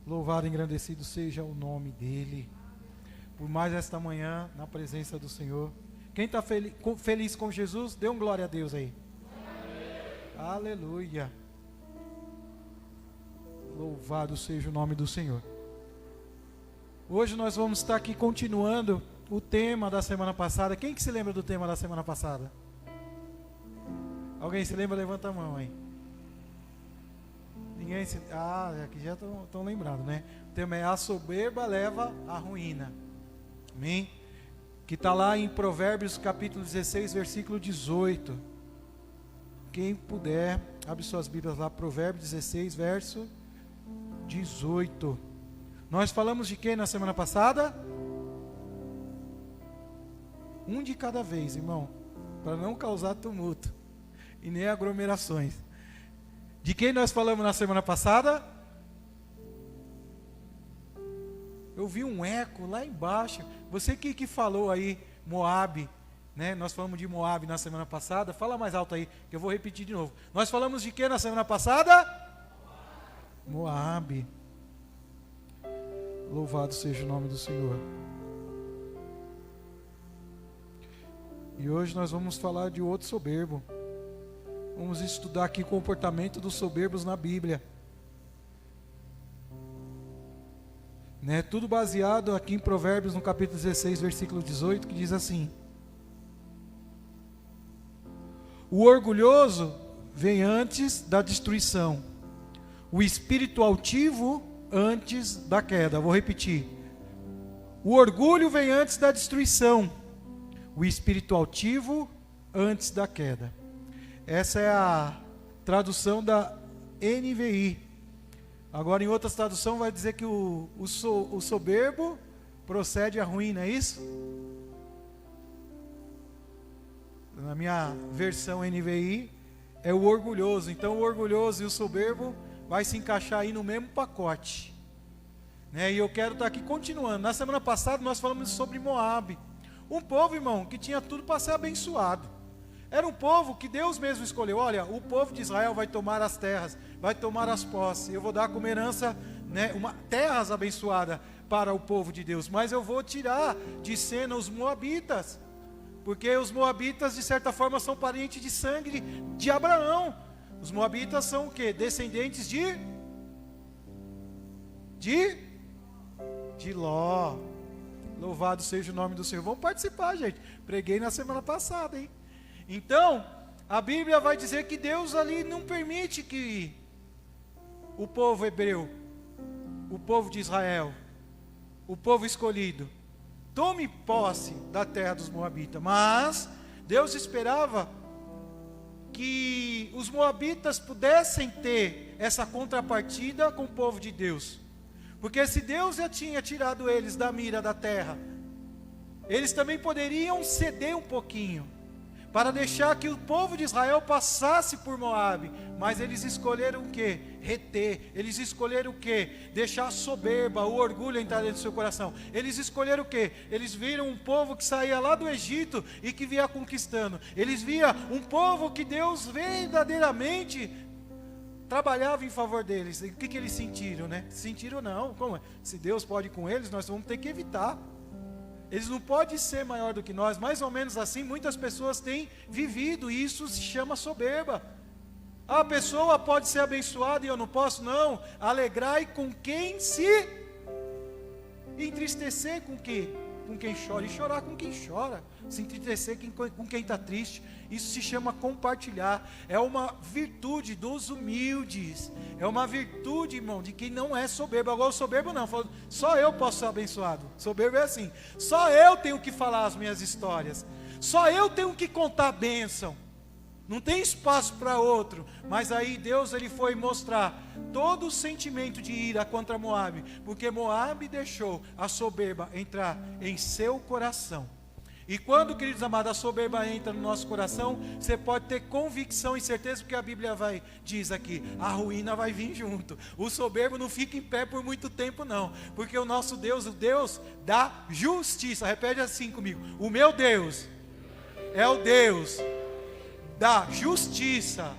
Louvado e engrandecido seja o nome dEle. Por mais esta manhã, na presença do Senhor. Quem está feliz com Jesus, dê um glória a Deus aí. Aleluia. Louvado seja o nome do Senhor. Hoje nós vamos estar aqui continuando o tema da semana passada. Quem que se lembra do tema da semana passada? Alguém se lembra? Levanta a mão aí. Ninguém se... aqui já estão lembrados, né? O tema é: a soberba leva à ruína. Amém? Que está lá em Provérbios capítulo 16, versículo 18. Quem puder, abre suas Bíblias lá, Provérbios 16, verso 18. Nós falamos de quê na semana passada? Um de cada vez, irmão, para não causar tumulto e nem aglomerações. De quem nós falamos na semana passada? Eu vi um eco lá embaixo. Você que falou aí, Moabe, né? Nós falamos de Moabe na semana passada. Fala mais alto aí, que eu vou repetir de novo. Nós falamos de quê na semana passada? Moabe. Louvado seja o nome do Senhor. E hoje nós vamos falar de outro soberbo. Vamos estudar aqui o comportamento dos soberbos na Bíblia. Né? Tudo baseado aqui em Provérbios, no capítulo 16, versículo 18, que diz assim: o orgulhoso vem antes da destruição, o espírito altivo antes da queda. Vou repetir: o orgulho vem antes da destruição, o espírito altivo antes da queda. Essa é a tradução da NVI. Agora, em outras traduções, vai dizer que o soberbo procede à ruína, é isso? Na minha versão NVI, é o orgulhoso. Então, o orgulhoso e o soberbo vai se encaixar aí no mesmo pacote. Né? E eu quero estar aqui continuando. Na semana passada, nós falamos sobre Moabe. Um povo, irmão, que tinha tudo para ser abençoado. Era um povo que Deus mesmo escolheu. Olha, o povo de Israel vai tomar as terras, vai tomar as posses. Eu vou dar como herança, né, terras abençoadas para o povo de Deus. Mas eu vou tirar de cena os moabitas. Porque os moabitas, de certa forma, são parentes de sangue de Abraão. Os moabitas são o quê? Descendentes de Ló. Louvado seja o nome do Senhor. Vamos participar, gente. Preguei na semana passada, hein? Então, a Bíblia vai dizer que Deus ali não permite que o povo hebreu, o povo de Israel, o povo escolhido, tome posse da terra dos moabitas. Mas Deus esperava que os moabitas pudessem ter essa contrapartida com o povo de Deus. Porque se Deus já tinha tirado eles da mira da terra, eles também poderiam ceder um pouquinho, para deixar que o povo de Israel passasse por Moabe. Mas eles escolheram o quê? Reter. Eles escolheram o quê? Deixar a soberba, o orgulho entrar dentro do seu coração. Eles escolheram o quê? Eles viram um povo que saía lá do Egito e que vinha conquistando. Eles viam um povo que Deus verdadeiramente trabalhava em favor deles. E o que eles sentiram, né? Sentiram não. Como? Se Deus pode ir com eles, nós vamos ter que evitar. Eles não podem ser maior do que nós. Mais ou menos assim, muitas pessoas têm vivido, e isso se chama soberba. A pessoa pode ser abençoada e eu não posso, não. Alegrai com quem se entristecer com quem? Com quem chora, e chorar com quem chora. Se entristecer com quem está triste. Isso se chama compartilhar. É uma virtude dos humildes. É uma virtude, irmão, de quem não é soberbo. Agora o soberbo não, só eu posso ser abençoado. Soberbo é assim: só eu tenho que falar as minhas histórias, só eu tenho que contar a bênção. Não tem espaço para outro. Mas aí Deus ele foi mostrar todo o sentimento de ira contra Moabe, porque Moabe deixou a soberba entrar em seu coração. E quando, queridos amados, a soberba entra no nosso coração, você pode ter convicção e certeza, porque a Bíblia diz aqui, a ruína vai vir junto. O soberbo não fica em pé por muito tempo não, porque o nosso Deus, o Deus da justiça. Repete assim comigo: o meu Deus é o Deus da justiça.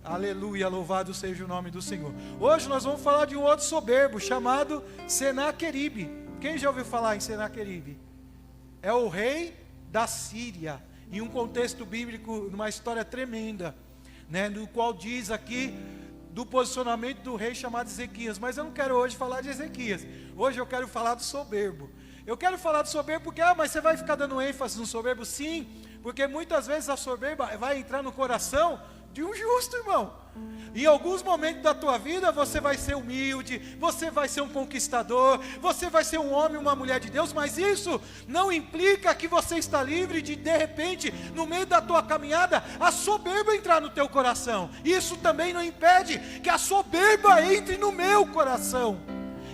Aleluia, louvado seja o nome do Senhor. Hoje nós vamos falar de um outro soberbo chamado Senaqueribe. Quem já ouviu falar em Senaqueribe? É o rei da Síria, em um contexto bíblico, numa história tremenda, né, no qual diz aqui do posicionamento do rei chamado Ezequias. Mas eu não quero hoje falar de Ezequias. Hoje eu quero falar do soberbo. Eu quero falar do soberbo porque, mas você vai ficar dando ênfase no soberbo? Sim, porque muitas vezes a soberba vai entrar no coração de um justo, irmão. Em alguns momentos da tua vida você vai ser humilde, você vai ser um conquistador, você vai ser um homem, uma mulher de Deus, mas isso não implica que você está livre de repente, no meio da tua caminhada, a soberba entrar no teu coração. Isso também não impede que a soberba entre no meu coração.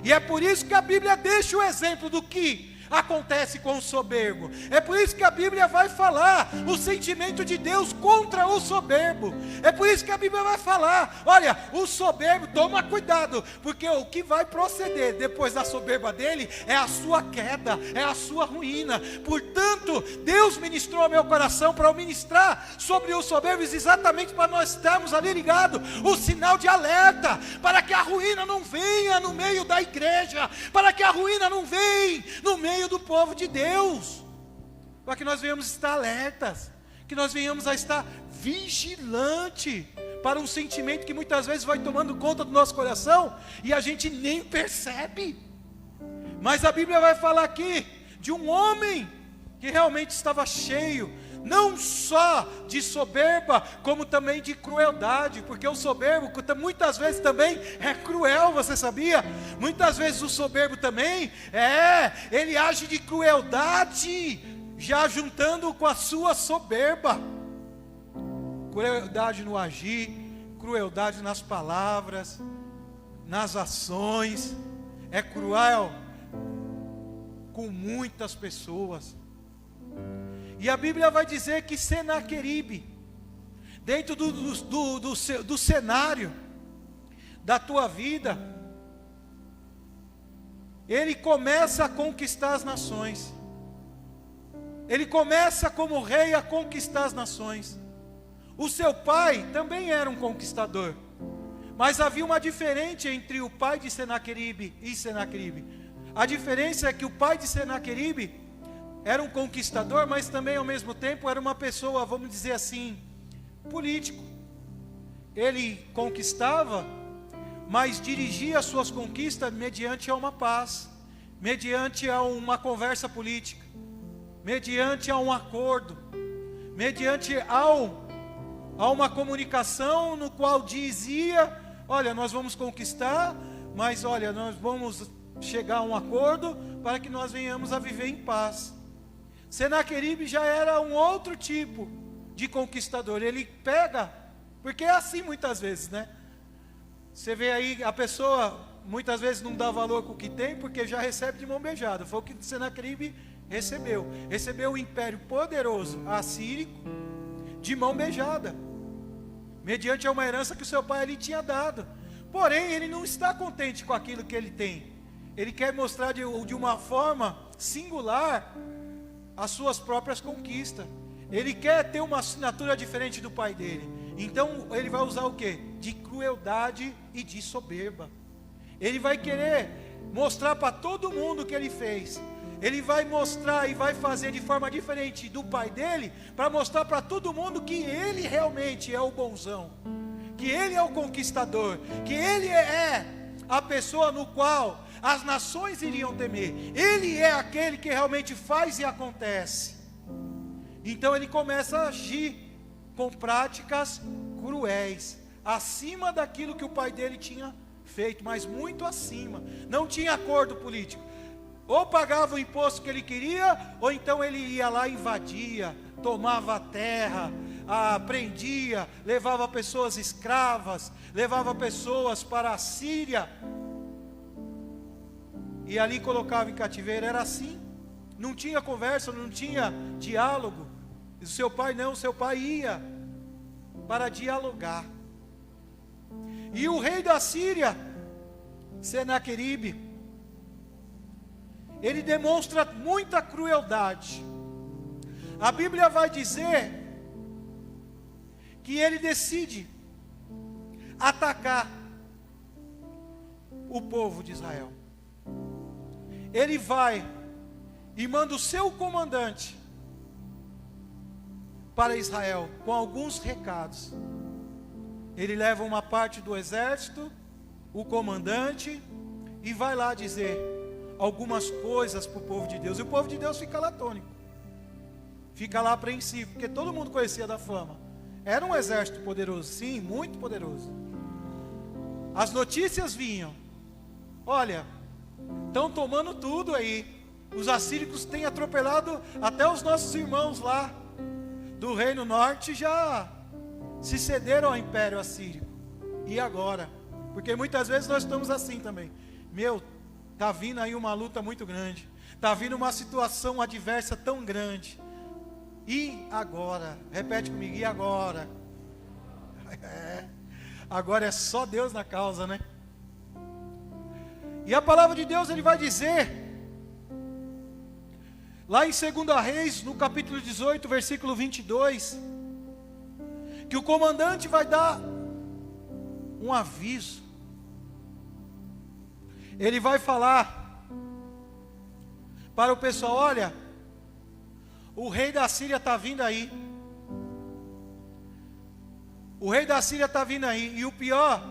E é por isso que a Bíblia deixa o exemplo do que acontece com o soberbo. É por isso que a Bíblia vai falar o sentimento de Deus contra o soberbo. É por isso que a Bíblia vai falar, olha, o soberbo, toma cuidado, porque o que vai proceder depois da soberba dele é a sua queda, é a sua ruína. Portanto, Deus ministrou ao meu coração para eu ministrar sobre os soberbos, exatamente para nós estarmos ali ligados, o sinal de alerta, para que a ruína não venha no meio da igreja, para que a ruína não venha no meio do povo de Deus, para que nós venhamos estar alertas, que nós venhamos a estar vigilante para um sentimento que muitas vezes vai tomando conta do nosso coração e a gente nem percebe. Mas a Bíblia vai falar aqui de um homem que realmente estava cheio, não só de soberba, como também de crueldade, porque o soberbo muitas vezes também é cruel, você sabia? Muitas vezes o soberbo também, ele age de crueldade, já juntando com a sua soberba. Crueldade no agir, crueldade nas palavras, nas ações, é cruel com muitas pessoas. E a Bíblia vai dizer que Senaqueribe, dentro do cenário da tua vida, ele começa a conquistar as nações. Ele começa como rei a conquistar as nações. O seu pai também era um conquistador, mas havia uma diferença entre o pai de Senaqueribe e Senaqueribe. A diferença é que o pai de Senaqueribe era um conquistador, mas também ao mesmo tempo era uma pessoa, vamos dizer assim, político. Ele conquistava, mas dirigia as suas conquistas mediante a uma paz, mediante a uma conversa política, mediante a um acordo, mediante a uma comunicação no qual dizia, olha, nós vamos conquistar, mas olha, nós vamos chegar a um acordo para que nós venhamos a viver em paz. Senaqueribe já era um outro tipo de conquistador. Ele pega, porque é assim muitas vezes, né? Você vê aí, a pessoa muitas vezes não dá valor com o que tem, porque já recebe de mão beijada. Foi o que Senaqueribe recebeu. Recebeu o império poderoso assírico de mão beijada, mediante a uma herança que o seu pai ali tinha dado. Porém, ele não está contente com aquilo que ele tem. Ele quer mostrar de uma forma singular as suas próprias conquistas. Ele quer ter uma assinatura diferente do pai dele. Então ele vai usar o quê? De crueldade e de soberba. Ele vai querer mostrar para todo mundo o que ele fez. Ele vai mostrar e vai fazer de forma diferente do pai dele, para mostrar para todo mundo que ele realmente é o bonzão, que ele é o conquistador, que ele é a pessoa no qual as nações iriam temer. Ele é aquele que realmente faz e acontece. Então ele começa a agir com práticas cruéis, acima daquilo que o pai dele tinha feito, mas muito acima. Não tinha acordo político. Ou pagava o imposto que ele queria, ou então ele ia lá e invadia, tomava a terra, prendia, levava pessoas escravas, levava pessoas para a Síria, e ali colocava em cativeiro. Era assim, não tinha conversa, não tinha diálogo. E o seu pai não, o seu pai ia para dialogar. E o rei da Síria, Senaqueribe, ele demonstra muita crueldade. A Bíblia vai dizer que ele decide atacar o povo de Israel. Ele vai e manda o seu comandante para Israel com alguns recados. Ele leva uma parte do exército, o comandante, e vai lá dizer algumas coisas para o povo de Deus. E o povo de Deus fica lá atônico, fica lá apreensivo, porque todo mundo conhecia da fama. Era um exército poderoso, sim, muito poderoso. As notícias vinham: olha, estão tomando tudo aí. Os assírios têm atropelado até os nossos irmãos lá do Reino Norte, já se cederam ao Império Assírio. E agora? Porque muitas vezes nós estamos assim também. Meu, está vindo aí uma luta muito grande. Está vindo uma situação adversa tão grande. E agora? Repete comigo, e agora? Agora é só Deus na causa, né? E a palavra de Deus, ele vai dizer, lá em 2 Reis, no capítulo 18, versículo 22, que o comandante vai dar um aviso. Ele vai falar para o pessoal: olha, o rei da Síria está vindo aí. O rei da Síria está vindo aí. E o pior,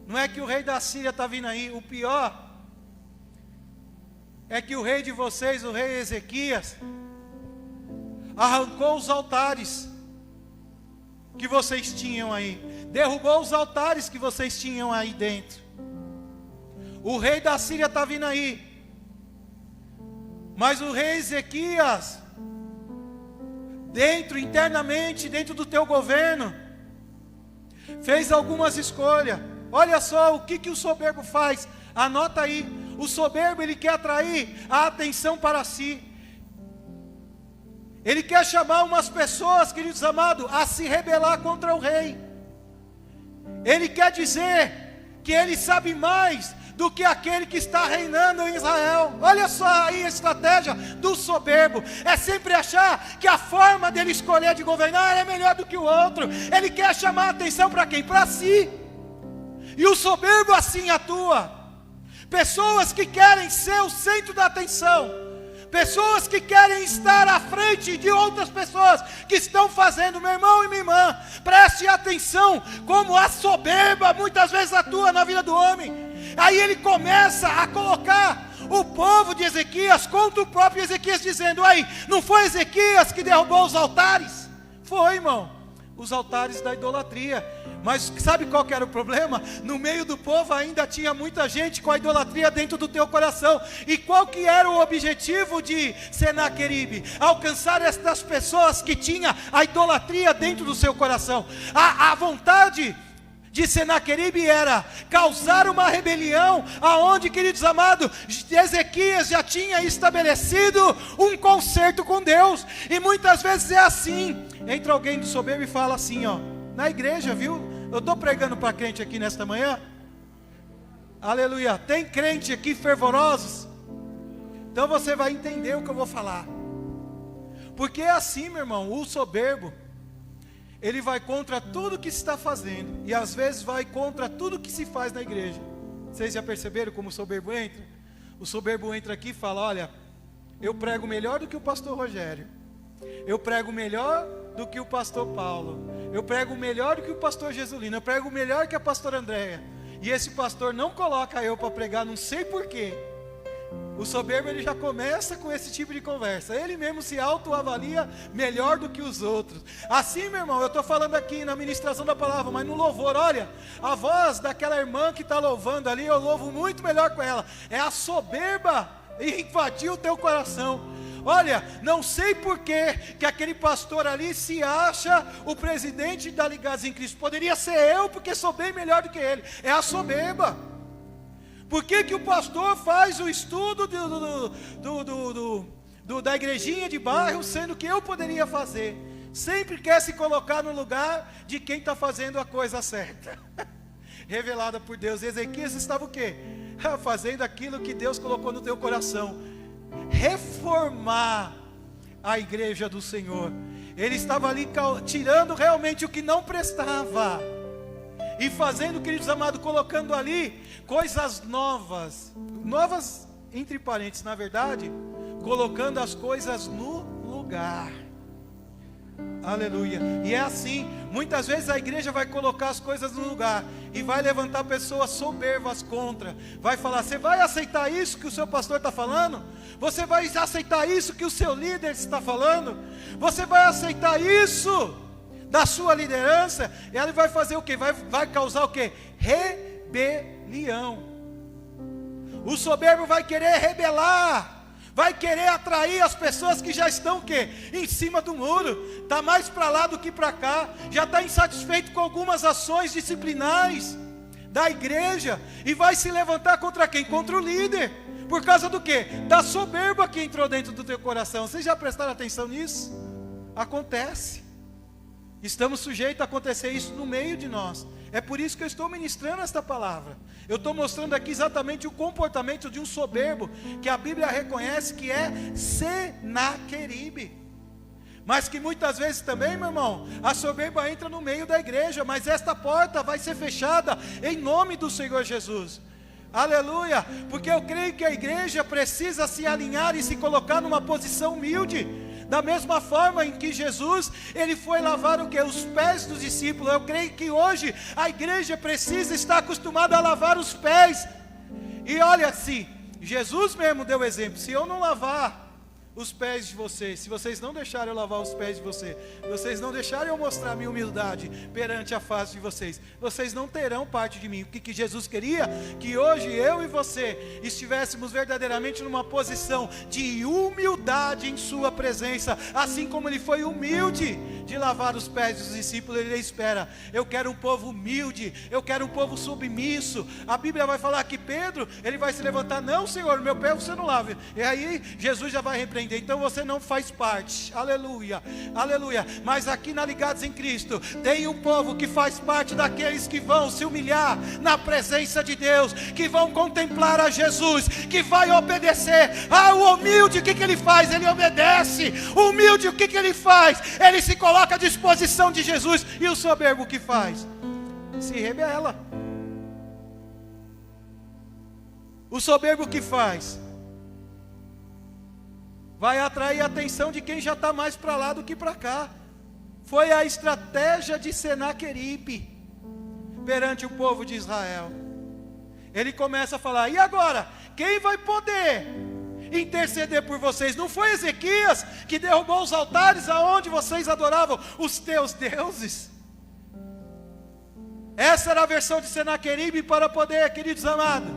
não é que o rei da Síria está vindo aí. O pior é que o rei de vocês, o rei Ezequias, arrancou os altares que vocês tinham aí. Derrubou os altares que vocês tinham aí dentro. O rei da Síria está vindo aí. Mas o rei Ezequias, internamente, dentro do teu governo, fez algumas escolhas. Olha só o que o soberbo faz. Anota aí. O soberbo, ele quer atrair a atenção para si. Ele quer chamar umas pessoas, queridos amados, a se rebelar contra o rei. Ele quer dizer que ele sabe mais do que aquele que está reinando em Israel. Olha só aí a estratégia do soberbo. É sempre achar que a forma dele escolher de governar é melhor do que o outro. Ele quer chamar a atenção para quem? Para si. E o soberbo assim atua. Pessoas que querem ser o centro da atenção. Pessoas que querem estar à frente de outras pessoas que estão fazendo. Meu irmão e minha irmã, preste atenção como a soberba muitas vezes atua na vida do homem. Aí ele começa a colocar o povo de Ezequias contra o próprio Ezequias, dizendo: aí, não foi Ezequias que derrubou os altares? Foi, irmão, os altares da idolatria. Mas sabe qual que era o problema? No meio do povo ainda tinha muita gente com a idolatria dentro do teu coração. E qual que era o objetivo de Senaqueribe? Alcançar estas pessoas que tinham a idolatria dentro do seu coração. A vontade de Senaqueribe era causar uma rebelião, aonde, queridos amados, Ezequias já tinha estabelecido um concerto com Deus. E muitas vezes é assim. Entra alguém do soberbo e fala assim, ó, na igreja, viu? Eu estou pregando para crente aqui nesta manhã. Aleluia. Tem crente aqui fervorosos? Então você vai entender o que eu vou falar. Porque é assim, meu irmão, o soberbo, ele vai contra tudo que se está fazendo. E às vezes vai contra tudo que se faz na igreja. Vocês já perceberam como o soberbo entra? O soberbo entra aqui e fala: olha, eu prego melhor do que o pastor Rogério. Eu prego melhor do que o pastor Paulo. Eu prego melhor do que o pastor Jesulino. Eu prego melhor que a pastora Andréia. E esse pastor não coloca eu para pregar, não sei porquê. O soberbo, ele já começa com esse tipo de conversa. Ele mesmo se autoavalia melhor do que os outros. Assim, meu irmão, eu estou falando aqui na ministração da palavra, mas no louvor, olha, a voz daquela irmã que está louvando ali, eu louvo muito melhor com ela. É a soberba e invadiu o teu coração. Olha, não sei por que aquele pastor ali se acha o presidente da Ligados em Cristo. Poderia ser eu, porque sou bem melhor do que ele. É a soberba. Por que o pastor faz o estudo da igrejinha de bairro, sendo que eu poderia fazer? Sempre quer se colocar no lugar de quem está fazendo a coisa certa. Revelada por Deus. Ezequias estava o quê? Fazendo aquilo que Deus colocou no teu coração. Reformar a igreja do Senhor. Ele estava ali tirando realmente o que não prestava. e fazendo, queridos amados, colocando ali coisas novas, novas entre parênteses, na verdade, colocando as coisas no lugar. Aleluia. E é assim, muitas vezes a igreja vai colocar as coisas no lugar e vai levantar pessoas soberbas contra. Vai falar: você vai aceitar isso que o seu pastor está falando? Você vai aceitar isso que o seu líder está falando? Você vai aceitar isso da sua liderança? E ela vai fazer o quê? Vai causar o quê? Rebelião. O soberbo vai querer rebelar, vai querer atrair as pessoas que já estão o quê? Em cima do muro, está mais para lá do que para cá, já está insatisfeito com algumas ações disciplinares da igreja, e vai se levantar contra quem? Contra o líder, por causa do quê? Da soberba que entrou dentro do teu coração. Vocês já prestaram atenção nisso? Acontece, estamos sujeitos a acontecer isso no meio de nós. É por isso que eu estou ministrando esta palavra. Eu estou mostrando aqui exatamente o comportamento de um soberbo, que a Bíblia reconhece que é Senaqueribe. Mas que muitas vezes também, meu irmão, a soberba entra no meio da igreja, mas esta porta vai ser fechada em nome do Senhor Jesus. Aleluia, porque eu creio que a igreja precisa se alinhar e se colocar numa posição humilde. Da mesma forma em que Jesus, ele foi lavar o quê? Os pés dos discípulos. Eu creio que hoje a igreja precisa estar acostumada a lavar os pés. E olha, se Jesus mesmo deu exemplo: se eu não lavar os pés de vocês, se vocês não deixarem eu lavar os pés de vocês não deixarem eu mostrar a minha humildade perante a face de vocês não terão parte de mim. O que Jesus queria? Que hoje eu e você estivéssemos verdadeiramente numa posição de humildade em sua presença, assim como ele foi humilde de lavar os pés dos discípulos. Ele espera: eu quero um povo humilde, eu quero um povo submisso. A Bíblia vai falar que Pedro, ele vai se levantar: não, Senhor, meu pé você não lava. E aí Jesus já vai repreender: então você não faz parte. Aleluia, aleluia. Mas aqui na Ligados em Cristo tem um povo que faz parte daqueles que vão se humilhar na presença de Deus, que vão contemplar a Jesus, que vai obedecer. O humilde, o que ele faz? Ele obedece. O humilde, o que ele faz? Ele se coloca à disposição de Jesus. E o soberbo, o que faz? Se rebela. O soberbo, o que faz? Vai atrair a atenção de quem já está mais para lá do que para cá. Foi a estratégia de Senaqueribe perante o povo de Israel. Ele começa a falar: e agora? Quem vai poder interceder por vocês? Não foi Ezequias que derrubou os altares aonde vocês adoravam os teus deuses? Essa era a versão de Senaqueribe para poder, queridos amados,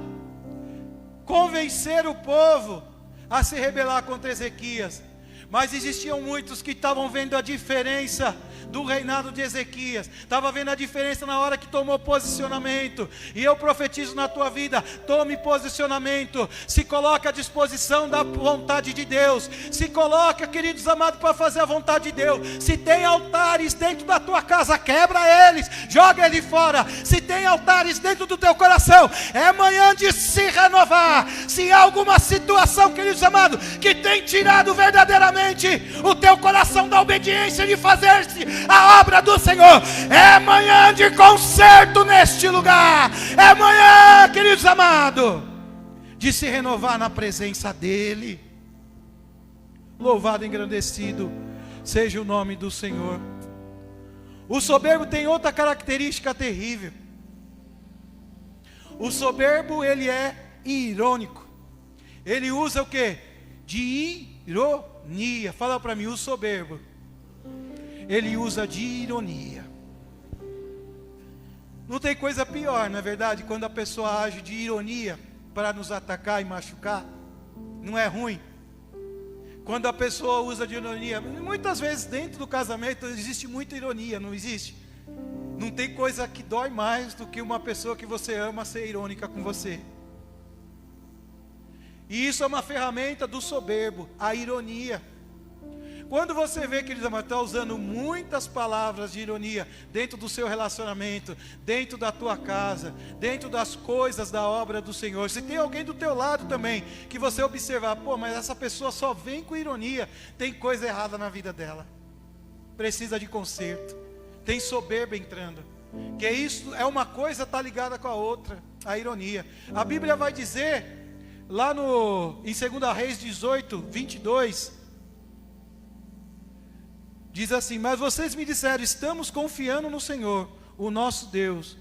convencer o povo a se rebelar contra Ezequias. Mas existiam muitos que estavam vendo a diferença do reinado de Ezequias, estava vendo a diferença na hora que tomou posicionamento. E eu profetizo na tua vida: tome posicionamento, se coloca à disposição da vontade de Deus, se coloca, queridos amados, para fazer a vontade de Deus. Se tem altares dentro da tua casa, quebra eles, joga ele fora. Se tem altares dentro do teu coração, é manhã de se renovar. Se há alguma situação, queridos amados, que tem tirado verdadeiramente o teu coração da obediência de fazer-se a obra do Senhor, é manhã de conserto neste lugar. É manhã, queridos amados, de se renovar na presença dEle. Louvado e engrandecido seja o nome do Senhor. O soberbo tem outra característica terrível. O soberbo, ele é irônico. Ele usa o quê? De ironia. Fala para mim: o soberbo, ele usa de ironia. Não tem coisa pior, não é verdade? Quando a pessoa age de ironia para nos atacar e machucar. Não é ruim? Quando a pessoa usa de ironia, muitas vezes dentro do casamento existe muita ironia, não existe? Não tem coisa que dói mais do que uma pessoa que você ama ser irônica com você. E isso é uma ferramenta do soberbo, a ironia. Quando você vê que ele está usando muitas palavras de ironia dentro do seu relacionamento, dentro da tua casa, dentro das coisas da obra do Senhor, se tem alguém do teu lado também, que você observar: pô, mas essa pessoa só vem com ironia, tem coisa errada na vida dela, precisa de conserto, tem soberba entrando. Que isso é uma coisa, está ligada com a outra, a ironia. A Bíblia vai dizer, lá em 2 Reis 18, 22, diz assim: mas vocês me disseram, estamos confiando no Senhor, o nosso Deus.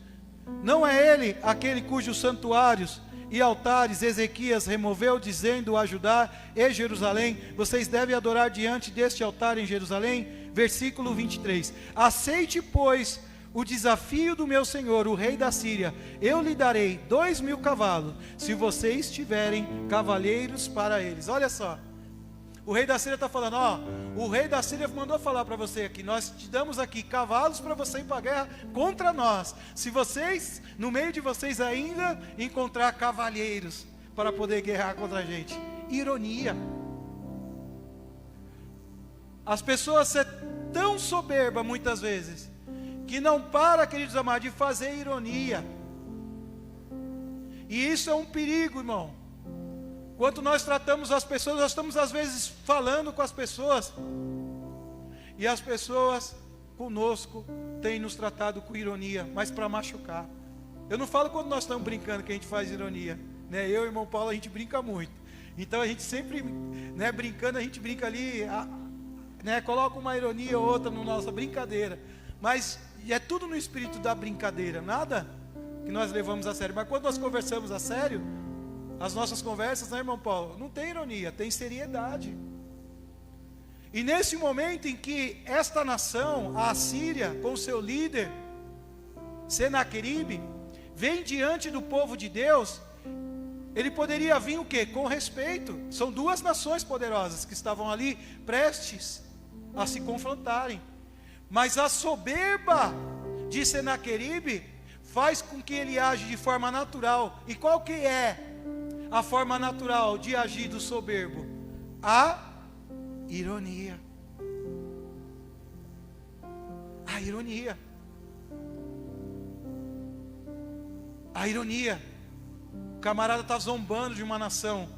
Não é Ele aquele cujos santuários e altares Ezequias removeu, dizendo a Judá e Jerusalém: vocês devem adorar diante deste altar em Jerusalém? Versículo 23. Aceite, pois, o desafio do meu senhor, o rei da Síria. Eu lhe darei 2.000 cavalos, se vocês tiverem cavalheiros para eles. Olha só, o rei da Síria está falando, ó, o rei da Síria mandou falar para você aqui, nós te damos aqui cavalos para você ir para a guerra contra nós, se vocês, no meio de vocês ainda, encontrar cavalheiros para poder guerrear contra a gente. Ironia. As pessoas são tão soberbas muitas vezes, que não para, queridos amados, de fazer ironia. E isso é um perigo, irmão. Quando nós tratamos as pessoas, nós estamos às vezes falando com as pessoas, e as pessoas conosco têm nos tratado com ironia, mas para machucar. Eu não falo quando nós estamos brincando que a gente faz ironia, né? Eu e o irmão Paulo, a gente brinca muito. Então a gente sempre, né, brincando, a gente brinca ali, né, coloca uma ironia ou outra na nossa brincadeira. Mas é tudo no espírito da brincadeira, nada que nós levamos a sério. Mas quando nós conversamos a sério, as nossas conversas, né, irmão Paulo, não tem ironia, tem seriedade. E nesse momento em que esta nação, a Assíria, com seu líder Senaqueribe, vem diante do povo de Deus, ele poderia vir o quê? Com respeito. São duas nações poderosas que estavam ali prestes a se confrontarem. Mas a soberba de Senaqueribe faz com que ele age de forma natural. E qual que é a forma natural de agir do soberbo? A ironia. A ironia. A ironia. O camarada está zombando de uma nação.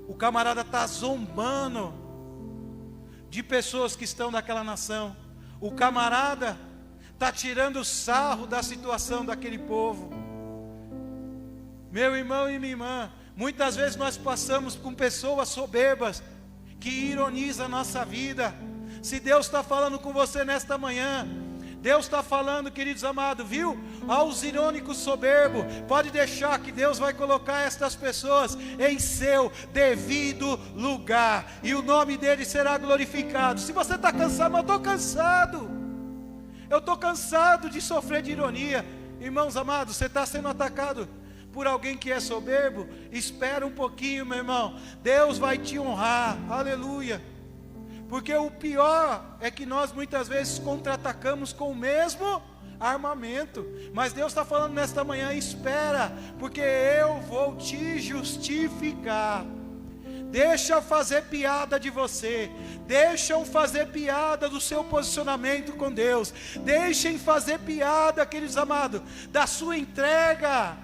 O camarada está zombando de pessoas que estão naquela nação. O camarada está tirando sarro da situação daquele povo. Meu irmão e minha irmã, muitas vezes nós passamos com pessoas soberbas que ironizam a nossa vida. Se Deus está falando com você nesta manhã, Deus está falando, queridos amados, viu? Aos irônicos soberbos, pode deixar que Deus vai colocar estas pessoas em seu devido lugar, e o nome dele será glorificado. Se você está cansado, mas eu estou cansado de sofrer de ironia. Irmãos amados, você está sendo atacado por alguém que é soberbo? Espera um pouquinho, meu irmão, Deus vai te honrar, aleluia. Porque o pior é que nós muitas vezes contra-atacamos com o mesmo armamento. Mas Deus está falando nesta manhã: espera, porque eu vou te justificar. Deixa fazer piada de você, deixam fazer piada do seu posicionamento com Deus, deixem fazer piada, queridos amados, da sua entrega,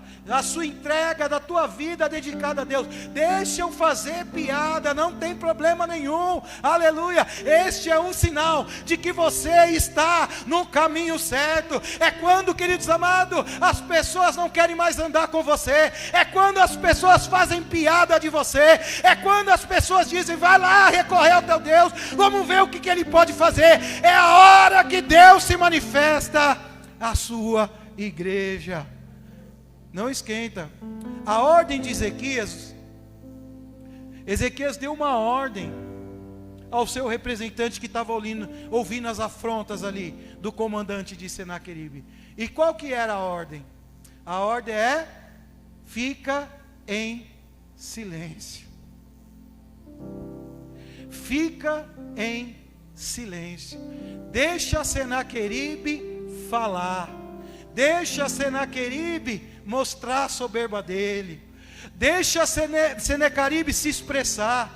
da tua vida dedicada a Deus. Deixam fazer piada, não tem problema nenhum, aleluia. Este é um sinal de que você está no caminho certo. É quando, queridos amados, as pessoas não querem mais andar com você, é quando as pessoas fazem piada de você, é quando as pessoas dizem: vai lá recorrer ao teu Deus, vamos ver o que ele pode fazer. É a hora que Deus se manifesta à sua igreja. Não esquenta. A ordem de Ezequias deu uma ordem ao seu representante que estava ouvindo as afrontas ali do comandante de Senaqueribe. E qual que era a ordem? A ordem é: fica em silêncio. Fica em silêncio. Deixa Senaqueribe falar. Deixa Senaqueribe mostrar a soberba dele. Deixa Senaqueribe se expressar.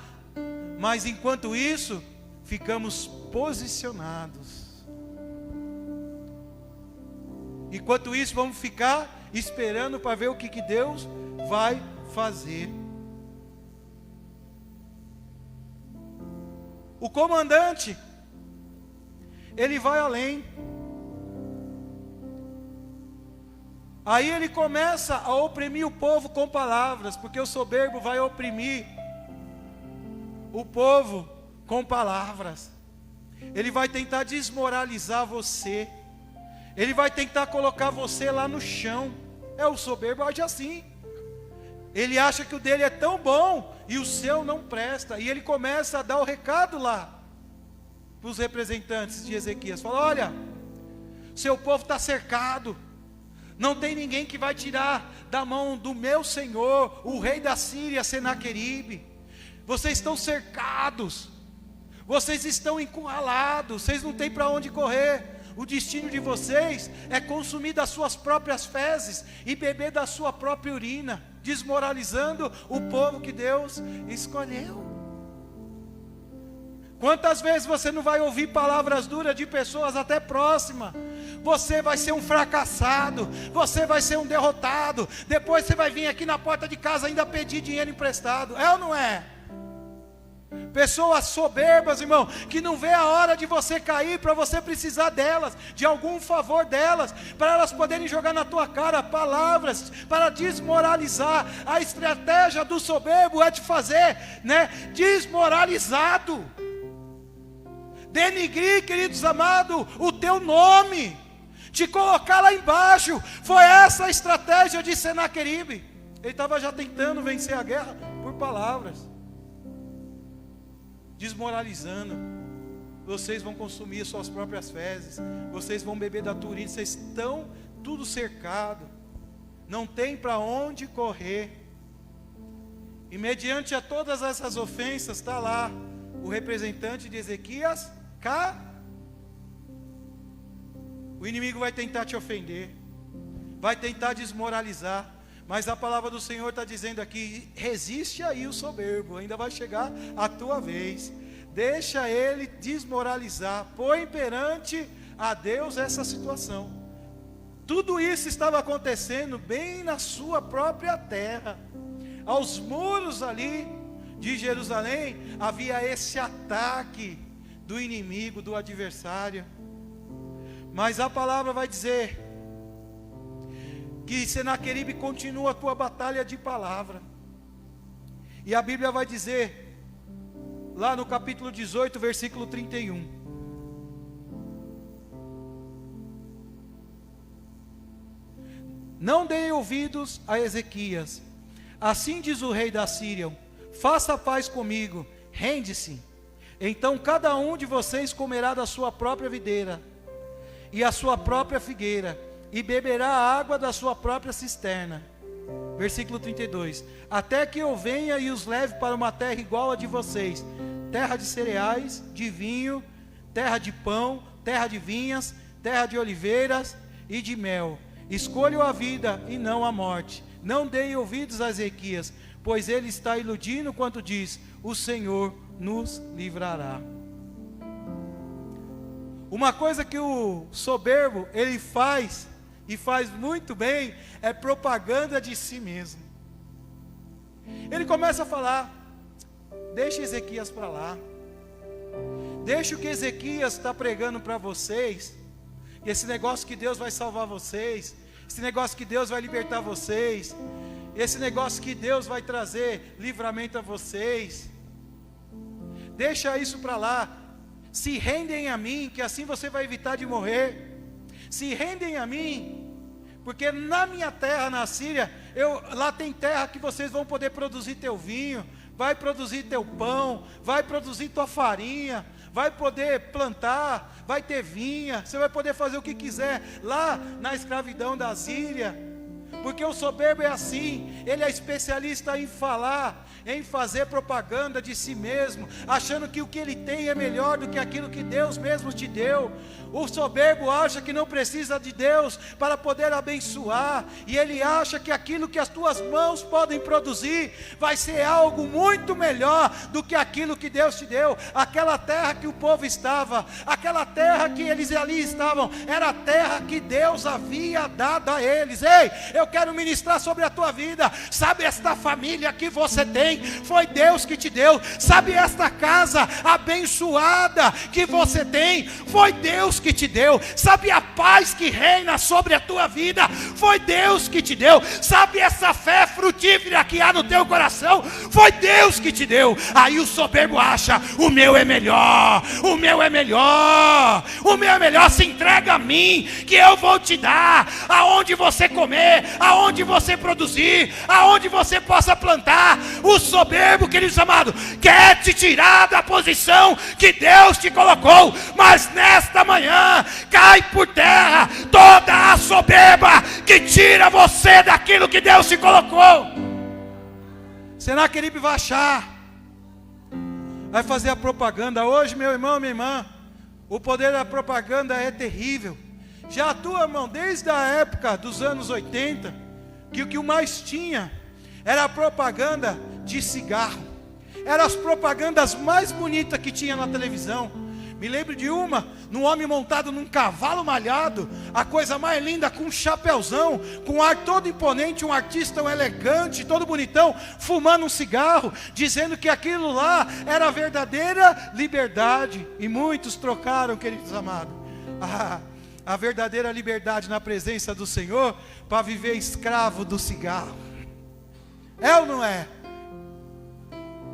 Mas enquanto isso, ficamos posicionados. Enquanto isso, vamos ficar esperando para ver o que Deus vai fazer. O comandante, ele vai além. Aí ele começa a oprimir o povo com palavras, porque o soberbo vai oprimir o povo com palavras. Ele vai tentar desmoralizar você. Ele vai tentar colocar você lá no chão. O soberbo age assim. Ele acha que o dele é tão bom e o seu não presta. E ele começa a dar o recado lá para os representantes de Ezequias. Fala: olha, seu povo está cercado. Não tem ninguém que vai tirar da mão do meu senhor, o rei da Síria, Senaqueribe. Vocês estão cercados. Vocês estão encurralados. Vocês não têm para onde correr. O destino de vocês é consumir das suas próprias fezes e beber da sua própria urina, desmoralizando o povo que Deus escolheu. Quantas vezes você não vai ouvir palavras duras de pessoas até próximas? Você vai ser um fracassado, você vai ser um derrotado, depois você vai vir aqui na porta de casa ainda pedir dinheiro emprestado. É ou não é? Pessoas soberbas, irmão, que não vê a hora de você cair para você precisar delas, de algum favor delas, para elas poderem jogar na tua cara palavras para desmoralizar. A estratégia do soberbo é te fazer, desmoralizado, denigrir, queridos amados, o teu nome, te colocar lá embaixo. Foi essa a estratégia de Senaqueribe. Ele estava já tentando vencer a guerra por palavras, desmoralizando. Vocês vão consumir suas próprias fezes, vocês vão beber da tua urina, vocês estão tudo cercado, não tem para onde correr. E mediante a todas essas ofensas, está lá o representante de Ezequias, o inimigo vai tentar te ofender, vai tentar desmoralizar, mas a palavra do Senhor está dizendo aqui: resiste aí o soberbo, ainda vai chegar a tua vez. Deixa ele desmoralizar, põe perante a Deus essa situação. Tudo isso estava acontecendo bem na sua própria terra. Aos muros ali de Jerusalém havia esse ataque do inimigo, do adversário. Mas a palavra vai dizer que Senaqueribe continua a tua batalha de palavra. E a Bíblia vai dizer, lá no capítulo 18, versículo 31. Não deem ouvidos a Ezequias. Assim diz o rei da Síria: faça paz comigo, rende-se. Então cada um de vocês comerá da sua própria videira e a sua própria figueira, e beberá a água da sua própria cisterna. Versículo 32. Até que eu venha e os leve para uma terra igual a de vocês, terra de cereais, de vinho, terra de pão, terra de vinhas, terra de oliveiras e de mel. Escolham a vida e não a morte. Não deem ouvidos a Ezequias, pois ele está iludindo quando diz: o Senhor nos livrará. Uma coisa que o soberbo ele faz, e faz muito bem, é propaganda de si mesmo. Ele começa a falar: deixa Ezequias para lá, deixa o que Ezequias está pregando para vocês, esse negócio que Deus vai salvar vocês, esse negócio que Deus vai libertar vocês, esse negócio que Deus vai trazer livramento a vocês, deixa isso para lá. Se rendem a mim, que assim você vai evitar de morrer. Se rendem a mim, porque na minha terra, na Síria, lá tem terra que vocês vão poder produzir teu vinho, vai produzir teu pão, vai produzir tua farinha, vai poder plantar, vai ter vinha, você vai poder fazer o que quiser lá na escravidão da Síria. Porque o soberbo é assim, ele é especialista em falar, em fazer propaganda de si mesmo, achando que o que ele tem é melhor do que aquilo que Deus mesmo te deu. O soberbo acha que não precisa de Deus para poder abençoar, e ele acha que aquilo que as tuas mãos podem produzir vai ser algo muito melhor do que aquilo que Deus te deu. Aquela terra que o povo estava, aquela terra que eles ali estavam, era a terra que Deus havia dado a eles. Ei, eu quero ministrar sobre a tua vida. Sabe, esta família que você tem, foi Deus que te deu. Sabe, esta casa abençoada que você tem, foi Deus que te deu. Sabe, a paz que reina sobre a tua vida, foi Deus que te deu. Sabe, essa fé frutífera que há no teu coração, foi Deus que te deu. Aí o soberbo acha: o meu é melhor, o meu é melhor, o meu é melhor. Se entrega a mim, que eu vou te dar aonde você comer, aonde você produzir, aonde você possa plantar. O soberbo, queridos amados, quer te tirar da posição que Deus te colocou. Mas nesta manhã cai por terra toda a soberba que tira você daquilo que Deus te colocou. Senaqueribe vai achar, vai fazer a propaganda. Hoje, meu irmão, minha irmã, o poder da propaganda é terrível. Já atua, irmão, desde a época dos anos 80, que o que mais tinha era a propaganda de cigarro. Eram as propagandas mais bonitas que tinha na televisão. Me lembro de uma, num homem montado num cavalo malhado, a coisa mais linda, com um chapéuzão, com um ar todo imponente, um artista elegante, todo bonitão, fumando um cigarro, dizendo que aquilo lá era a verdadeira liberdade. E muitos trocaram, queridos amados, a verdadeira liberdade na presença do Senhor, para viver escravo do cigarro. É ou não é?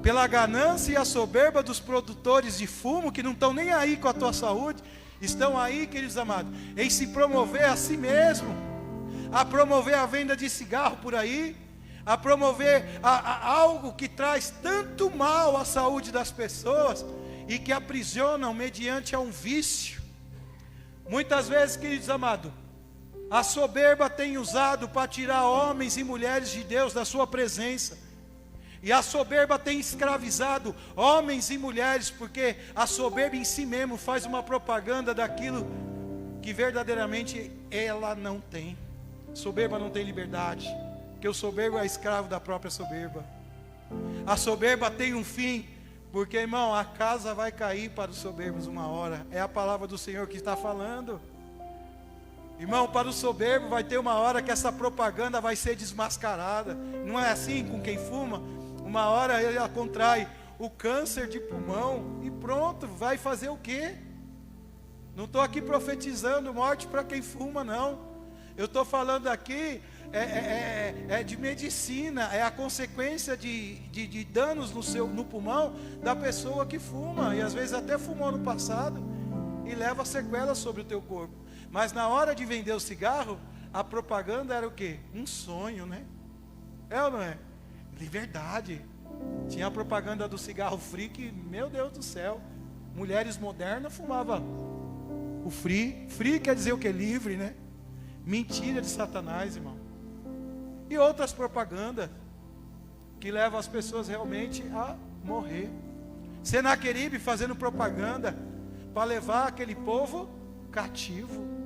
Pela ganância e a soberba dos produtores de fumo, que não estão nem aí com a tua saúde, estão aí, queridos amados, em se promover a si mesmo, a promover a venda de cigarro por aí, a promover algo que traz tanto mal à saúde das pessoas, e que aprisionam mediante a um vício. Muitas vezes, queridos amados, a soberba tem usado para tirar homens e mulheres de Deus da sua presença. E a soberba tem escravizado homens e mulheres, porque a soberba em si mesmo faz uma propaganda daquilo que verdadeiramente ela não tem. Soberba não tem liberdade, porque o soberbo é escravo da própria soberba. A soberba tem um fim, porque, irmão, a casa vai cair para os soberbos uma hora. É a palavra do Senhor que está falando. Irmão, para o soberbo vai ter uma hora que essa propaganda vai ser desmascarada. Não é assim com quem fuma? Uma hora ele contrai o câncer de pulmão e pronto, vai fazer o quê? Não estou aqui profetizando morte para quem fuma, não. Eu estou falando aqui de medicina, é a consequência de danos no pulmão da pessoa que fuma, e às vezes até fumou no passado, e leva sequelas sobre o teu corpo. Mas na hora de vender o cigarro, a propaganda era o quê? Um sonho, né? É ou não é? Liberdade. Tinha a propaganda do cigarro free, que, meu Deus do céu, mulheres modernas fumavam o free. Free quer dizer o que? Livre, né? Mentira de Satanás, irmão. E outras propagandas que levam as pessoas realmente a morrer. Senaqueribe fazendo propaganda para levar aquele povo cativo.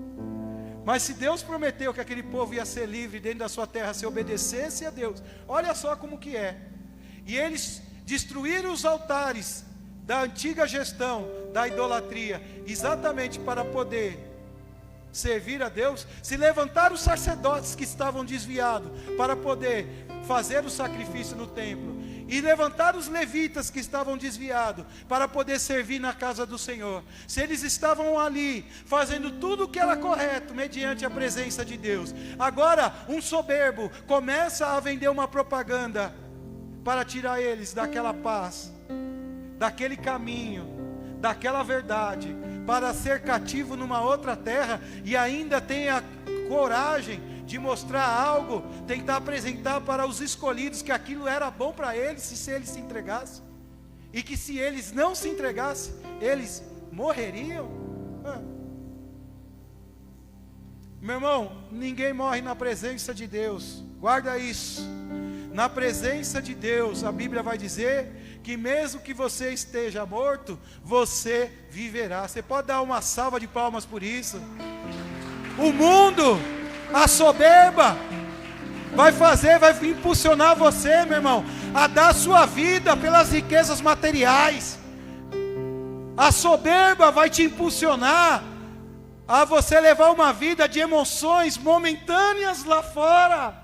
Mas se Deus prometeu que aquele povo ia ser livre dentro da sua terra, se obedecesse a Deus, olha só como que é. E eles destruíram os altares da antiga gestão da idolatria, exatamente para poder servir a Deus. Se levantaram os sacerdotes que estavam desviados para poder fazer o sacrifício no templo, e levantaram os levitas que estavam desviados para poder servir na casa do Senhor. Se eles estavam ali fazendo tudo o que era correto mediante a presença de Deus, agora um soberbo começa a vender uma propaganda para tirar eles daquela paz, daquele caminho, daquela verdade, para ser cativo numa outra terra, e ainda tem a coragem de mostrar algo, tentar apresentar para os escolhidos que aquilo era bom para eles, se eles se entregassem, e que se eles não se entregassem, eles morreriam. Meu irmão, ninguém morre na presença de Deus, guarda isso. Na presença de Deus, a Bíblia vai dizer que mesmo que você esteja morto, você viverá. Você pode dar uma salva de palmas por isso? O mundo, a soberba, vai impulsionar você, meu irmão, a dar a sua vida pelas riquezas materiais. A soberba vai te impulsionar a você levar uma vida de emoções momentâneas lá fora.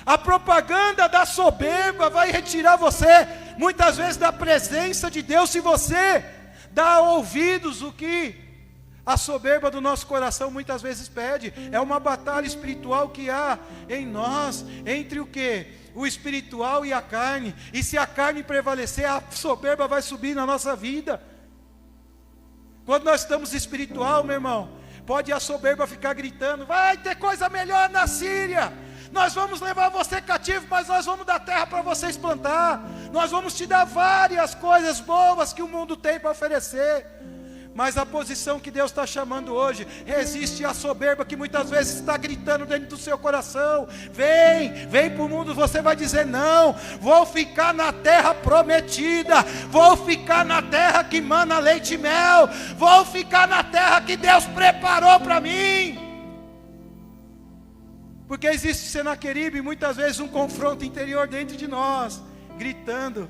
A propaganda da soberba vai retirar você, muitas vezes, da presença de Deus, se você dá ouvidos o que a soberba do nosso coração muitas vezes pede. É uma batalha espiritual que há em nós, entre o que? O espiritual e a carne. E se a carne prevalecer, a soberba vai subir na nossa vida. Quando nós estamos espiritual, meu irmão, pode a soberba ficar gritando: vai ter coisa melhor na Síria, nós vamos levar você cativo, mas nós vamos dar terra para vocês plantar, nós vamos te dar várias coisas boas que o mundo tem para oferecer. Mas a posição que Deus está chamando hoje, resiste à soberba que muitas vezes está gritando dentro do seu coração: vem para o mundo. Você vai dizer: não, vou ficar na terra prometida, vou ficar na terra que mana leite e mel, vou ficar na terra que Deus preparou para mim. Porque existe, Senaqueribe, muitas vezes um confronto interior dentro de nós, gritando.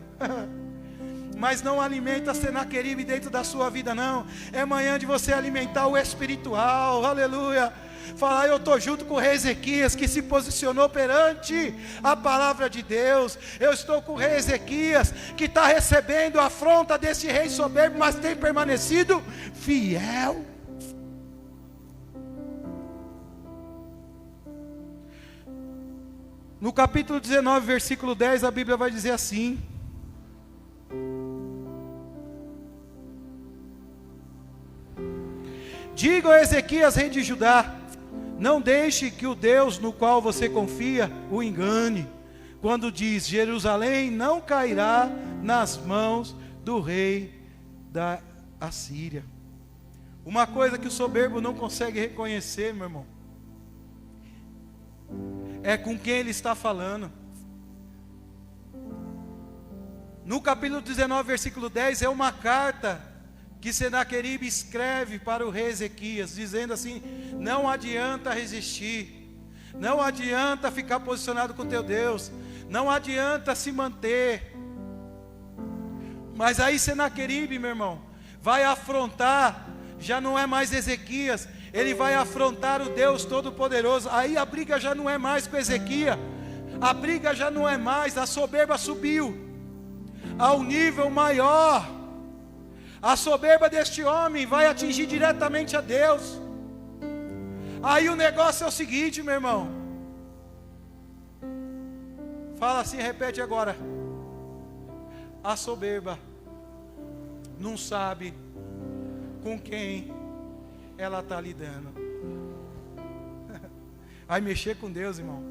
Mas não alimenta Senaqueribe dentro da sua vida, não. É manhã de você alimentar o espiritual, aleluia. Falar: eu estou junto com o rei Ezequias, que se posicionou perante a palavra de Deus. Eu estou com o rei Ezequias, que está recebendo a afronta desse rei soberbo, mas tem permanecido fiel. No capítulo 19, versículo 10, a Bíblia vai dizer assim: diga a Ezequias, rei de Judá, não deixe que o Deus no qual você confia o engane, quando diz: Jerusalém não cairá nas mãos do rei da Assíria. Uma coisa que o soberbo não consegue reconhecer, meu irmão, é com quem ele está falando. No capítulo 19, versículo 10, é uma carta que Senaqueribe escreve para o rei Ezequias, dizendo assim: não adianta resistir, não adianta ficar posicionado com teu Deus, não adianta se manter. Mas aí Senaqueribe, meu irmão, vai afrontar, já não é mais Ezequias, ele vai afrontar o Deus Todo-Poderoso. Aí a briga já não é mais com Ezequias, a briga já não é mais, a soberba subiu ao nível maior. A soberba deste homem vai atingir diretamente a Deus. Aí o negócio é o seguinte, meu irmão. Fala assim, repete agora. A soberba não sabe com quem ela está lidando. Vai mexer com Deus, irmão.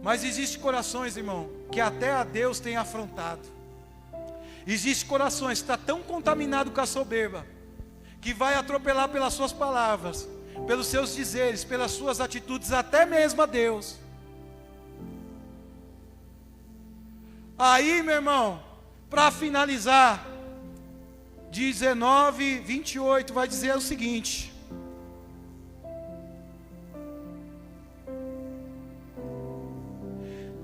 Mas existem corações, irmão, que até a Deus tem afrontado. Existem corações que estão tão contaminados com a soberba, que vai atropelar pelas suas palavras, pelos seus dizeres, pelas suas atitudes, até mesmo a Deus. Aí, meu irmão, para finalizar, 19, 28 vai dizer o seguinte: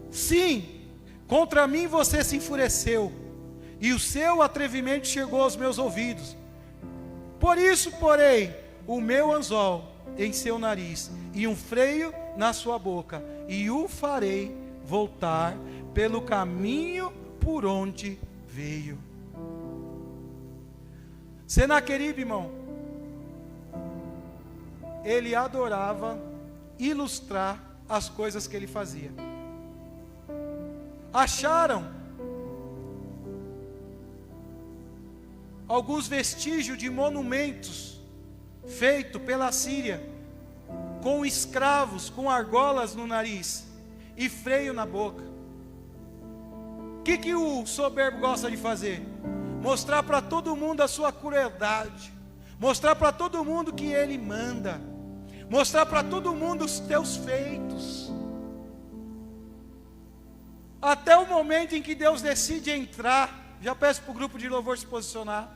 sim, contra mim você se enfureceu, e o seu atrevimento chegou aos meus ouvidos. Por isso porei o meu anzol em seu nariz e um freio na sua boca, e o farei voltar pelo caminho por onde veio. Senaqueribe, irmão, ele adorava ilustrar as coisas que ele fazia. Acharam alguns vestígios de monumentos feitos pela Síria, com escravos, com argolas no nariz e freio na boca. O que o soberbo gosta de fazer? Mostrar para todo mundo a sua crueldade, mostrar para todo mundo que ele manda, mostrar para todo mundo os teus feitos. Até o momento em que Deus decide entrar, já peço para o grupo de louvor se posicionar.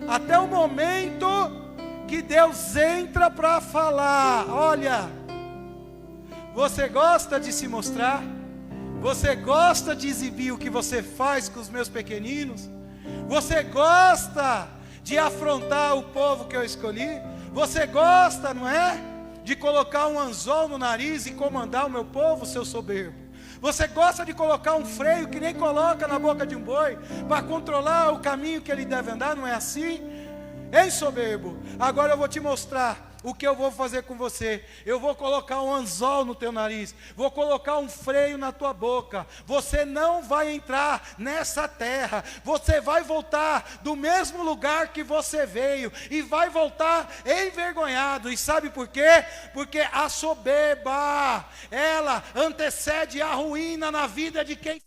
Até o momento que Deus entra para falar: olha, você gosta de se mostrar? Você gosta de exibir o que você faz com os meus pequeninos? Você gosta de afrontar o povo que eu escolhi? Você gosta, não é? de colocar um anzol no nariz e comandar o meu povo, seu soberbo? Você gosta de colocar um freio que nem coloca na boca de um boi, para controlar o caminho que ele deve andar? Não é assim? Ei, soberbo, agora eu vou te mostrar o que eu vou fazer com você. Eu vou colocar um anzol no teu nariz, vou colocar um freio na tua boca. Você não vai entrar nessa terra, você vai voltar do mesmo lugar que você veio, e vai voltar envergonhado. E sabe por quê? Porque a soberba, ela antecede a ruína na vida de quem